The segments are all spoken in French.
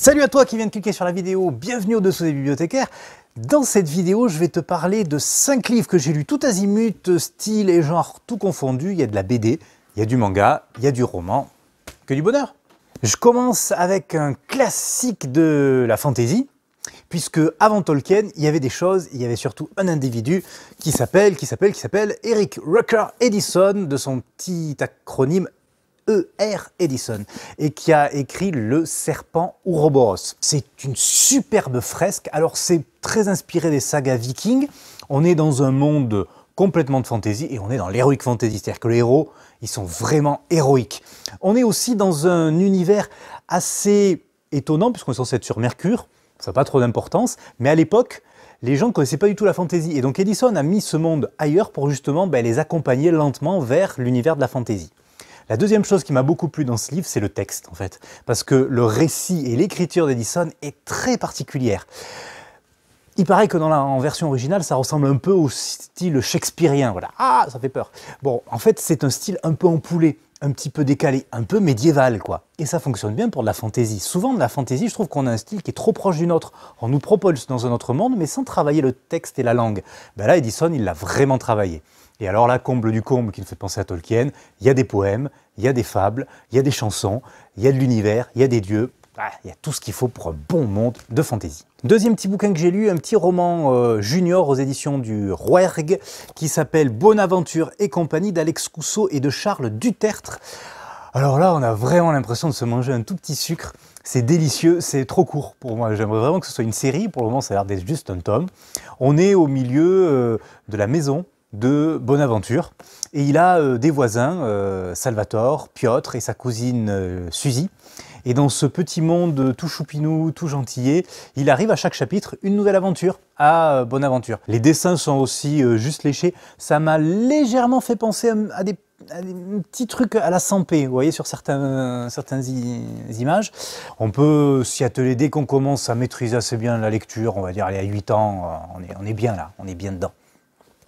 Salut à toi qui viens de cliquer sur la vidéo, bienvenue au-dessous des bibliothécaires. Dans cette vidéo, je vais te parler de 5 livres que j'ai lus tout azimut, style et genre tout confondu. Il y a de la BD, il y a du manga, il y a du roman, que du bonheur. Je commence avec un classique de la fantasy, puisque avant Tolkien, il y avait des choses, il y avait surtout un individu qui s'appelle Eric Rucker Edison, de son petit acronyme E.R. Edison, et qui a écrit Le Serpent Ouroboros. C'est une superbe fresque. Alors c'est très inspiré des sagas vikings. On est dans un monde complètement de fantasy et on est dans l'heroic fantasy, c'est-à-dire que les héros, ils sont vraiment héroïques. On est aussi dans un univers assez étonnant puisqu'on est censé être sur Mercure, ça n'a pas trop d'importance, mais à l'époque, les gens ne connaissaient pas du tout la fantasy. Et donc Edison a mis ce monde ailleurs pour justement les accompagner lentement vers l'univers de la fantasy. La deuxième chose qui m'a beaucoup plu dans ce livre, c'est le texte, en fait. Parce que le récit et l'écriture d'Edison est très particulière. Il paraît que en version originale, ça ressemble un peu au style shakespearien. Voilà. Ah, ça fait peur. Bon, en fait, c'est un style un peu empoulé, un petit peu décalé, un peu médiéval, quoi. Et ça fonctionne bien pour de la fantaisie. Souvent, de la fantaisie, je trouve qu'on a un style qui est trop proche du nôtre. On nous propulse dans un autre monde, mais sans travailler le texte et la langue. Ben là, Edison, il l'a vraiment travaillé. Et alors là, comble du comble qui me fait penser à Tolkien, il y a des poèmes, il y a des fables, il y a des chansons, il y a de l'univers, il y a des dieux, il y a tout ce qu'il faut pour un bon monde de fantaisie. Deuxième petit bouquin que j'ai lu, un petit roman junior aux éditions du Rouergue qui s'appelle Bonaventure et compagnie d'Alex Cousseau et de Charles Dutertre. Alors là, on a vraiment l'impression de se manger un tout petit sucre. C'est délicieux, c'est trop court pour moi. J'aimerais vraiment que ce soit une série. Pour le moment, ça a l'air d'être juste un tome. On est au milieu de la maison de Bonaventure et il a des voisins, Salvatore, Piotr et sa cousine Suzy. Et dans ce petit monde tout choupinou, tout gentillet, il arrive à chaque chapitre une nouvelle aventure à Bonaventure. Les dessins sont aussi juste léchés. Ça m'a légèrement fait penser à des petits trucs à la Sampé, vous voyez, sur certaines images. On peut s'y atteler dès qu'on commence à maîtriser assez bien la lecture, on va dire, allez, à 8 ans, on est bien là, on est bien dedans.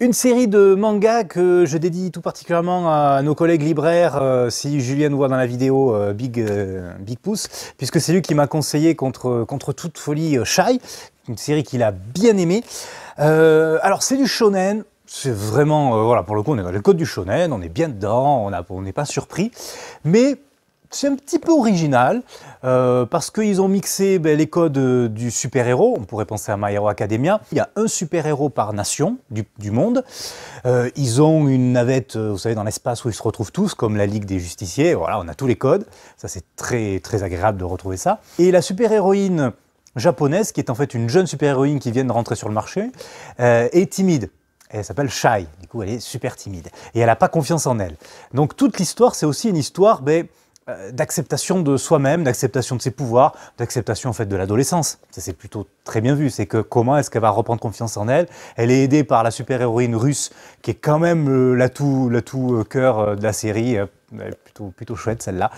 Une série de mangas que je dédie tout particulièrement à nos collègues libraires, si Julien nous voit dans la vidéo, big pouce, puisque c'est lui qui m'a conseillé contre toute folie Shy, une série qu'il a bien aimée. Alors c'est du shonen, c'est vraiment, voilà, pour le coup on est dans le code du shonen, on est bien dedans, on n'est pas surpris, mais c'est un petit peu original parce qu'ils ont mixé les codes du super-héros. On pourrait penser à My Hero Academia. Il y a un super-héros par nation du monde. Ils ont une navette, vous savez, dans l'espace où ils se retrouvent tous, comme la Ligue des Justiciers. Voilà, on a tous les codes. Ça, c'est très, très agréable de retrouver ça. Et la super-héroïne japonaise, qui est en fait une jeune super-héroïne qui vient de rentrer sur le marché, est timide. Elle s'appelle Shy. Du coup, elle est super timide. Et elle n'a pas confiance en elle. Donc, toute l'histoire, c'est aussi une histoire d'acceptation de soi-même, d'acceptation de ses pouvoirs, d'acceptation en fait de l'adolescence. Ça c'est plutôt très bien vu, c'est que comment est-ce qu'elle va reprendre confiance en elle. Elle est aidée par la super-héroïne russe qui est quand même l'atout cœur de la série, plutôt chouette celle-là.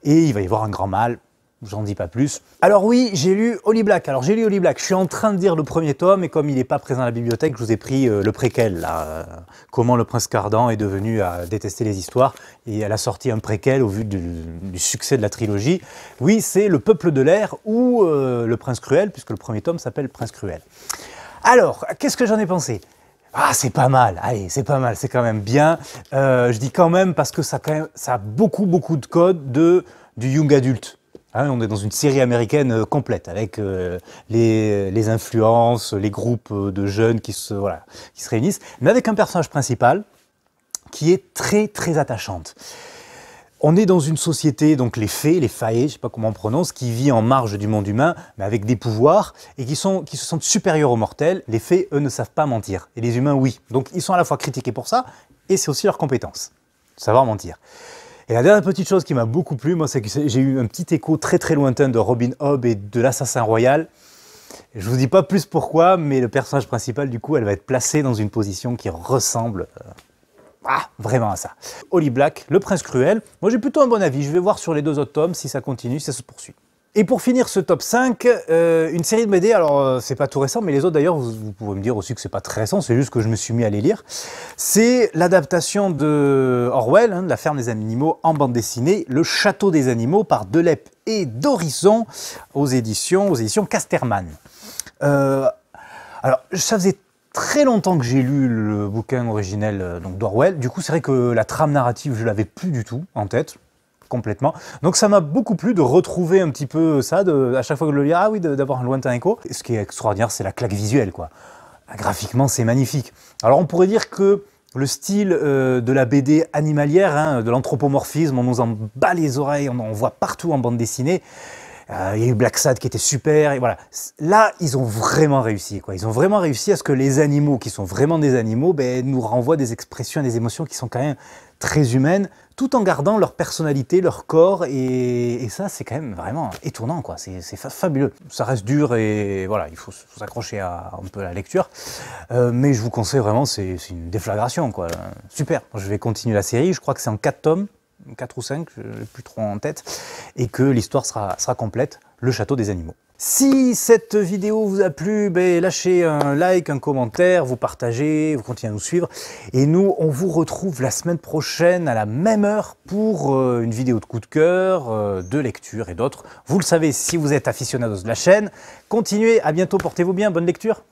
Et il va y avoir un grand mal. J'en dis pas plus. Alors oui, j'ai lu Holly Black. Je suis en train de lire le premier tome et comme il n'est pas présent à la bibliothèque, je vous ai pris le préquel, là, comment le prince Cardan est devenu à détester les histoires. Et elle a sorti un préquel au vu du succès de la trilogie. Oui, c'est Le Peuple de l'air ou Le Prince Cruel, puisque le premier tome s'appelle Prince Cruel. Alors, qu'est-ce que j'en ai pensé ? Ah, c'est pas mal, allez, c'est pas mal, c'est quand même bien. Je dis quand même parce que ça a beaucoup de codes du young adulte. Hein, on est dans une série américaine complète avec les influences, les groupes de jeunes qui se réunissent, mais avec un personnage principal qui est très très attachante. On est dans une société, donc les fées, les fae, je sais pas comment on prononce, qui vit en marge du monde humain, mais avec des pouvoirs et qui se sentent supérieurs aux mortels. Les fées, eux, ne savent pas mentir, et les humains, oui. Donc ils sont à la fois critiqués pour ça, et c'est aussi leur compétence, savoir mentir. Et la dernière petite chose qui m'a beaucoup plu, moi, c'est que j'ai eu un petit écho très très lointain de Robin Hood et de l'Assassin Royal. Je vous dis pas plus pourquoi, mais le personnage principal, du coup, elle va être placée dans une position qui ressemble vraiment à ça. Holly Black, Le Prince Cruel. Moi, j'ai plutôt un bon avis. Je vais voir sur les 2 autres tomes si ça continue, si ça se poursuit. Et pour finir ce top 5, une série de BD, alors c'est pas tout récent, mais les autres d'ailleurs, vous pouvez me dire aussi que c'est pas très récent, c'est juste que je me suis mis à les lire. C'est l'adaptation de Orwell, de La ferme des animaux en bande dessinée, Le château des animaux par Delep et Dorisson aux éditions Casterman. Alors ça faisait très longtemps que j'ai lu le bouquin originel d'Orwell, du coup c'est vrai que la trame narrative je l'avais plus du tout en tête. Complètement. Donc ça m'a beaucoup plu de retrouver un petit peu ça, à chaque fois que je le lis, ah oui, d'avoir un lointain écho. Et ce qui est extraordinaire, c'est la claque visuelle, quoi. Graphiquement, c'est magnifique. Alors on pourrait dire que le style de la BD animalière, de l'anthropomorphisme, on nous en bat les oreilles, on en voit partout en bande dessinée. Il y a eu Black Sad qui était super, et voilà. Là, ils ont vraiment réussi, quoi. Ils ont vraiment réussi à ce que les animaux, qui sont vraiment des animaux, nous renvoient des expressions et des émotions qui sont quand même très humaines, tout en gardant leur personnalité, leur corps, et ça, c'est quand même vraiment étonnant, quoi. C'est fabuleux. Ça reste dur, et voilà, il faut s'accrocher un peu à la lecture. Mais je vous conseille vraiment, c'est une déflagration, quoi. Super. Je vais continuer la série, je crois que c'est en 4 tomes. 4 ou 5, je n'ai plus trop en tête, et que l'histoire sera complète, le château des animaux. Si cette vidéo vous a plu, lâchez un like, un commentaire, vous partagez, vous continuez à nous suivre, et nous, on vous retrouve la semaine prochaine à la même heure pour une vidéo de coup de cœur, de lecture et d'autres. Vous le savez, si vous êtes aficionados de la chaîne, continuez, à bientôt, portez-vous bien, bonne lecture.